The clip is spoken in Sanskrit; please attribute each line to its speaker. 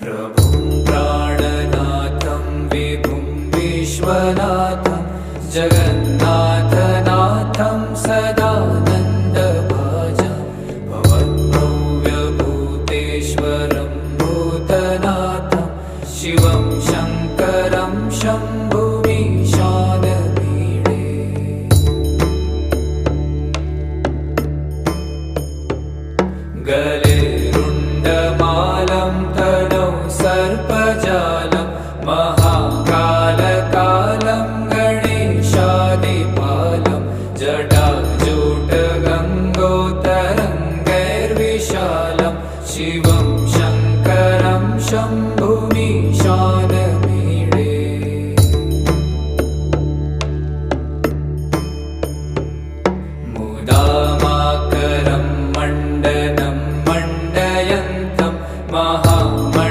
Speaker 1: प्रभुं प्राणनाथं विभुं विश्वनाथं जगन्नाथनाथं सदानन्दभाजं भवद्भव्यभूतेश्वरं भूतनाथं शिवं शङ्करं शम्भुमीशानमीडे। गले रुण्डमालं तनौ सर्पजालं महाकालकालं गणेशादिपालं जटाजूटगङ्गोत्तरङ्गैर्विशालं शिवं शङ्करं शम्भुमीशानमीडे।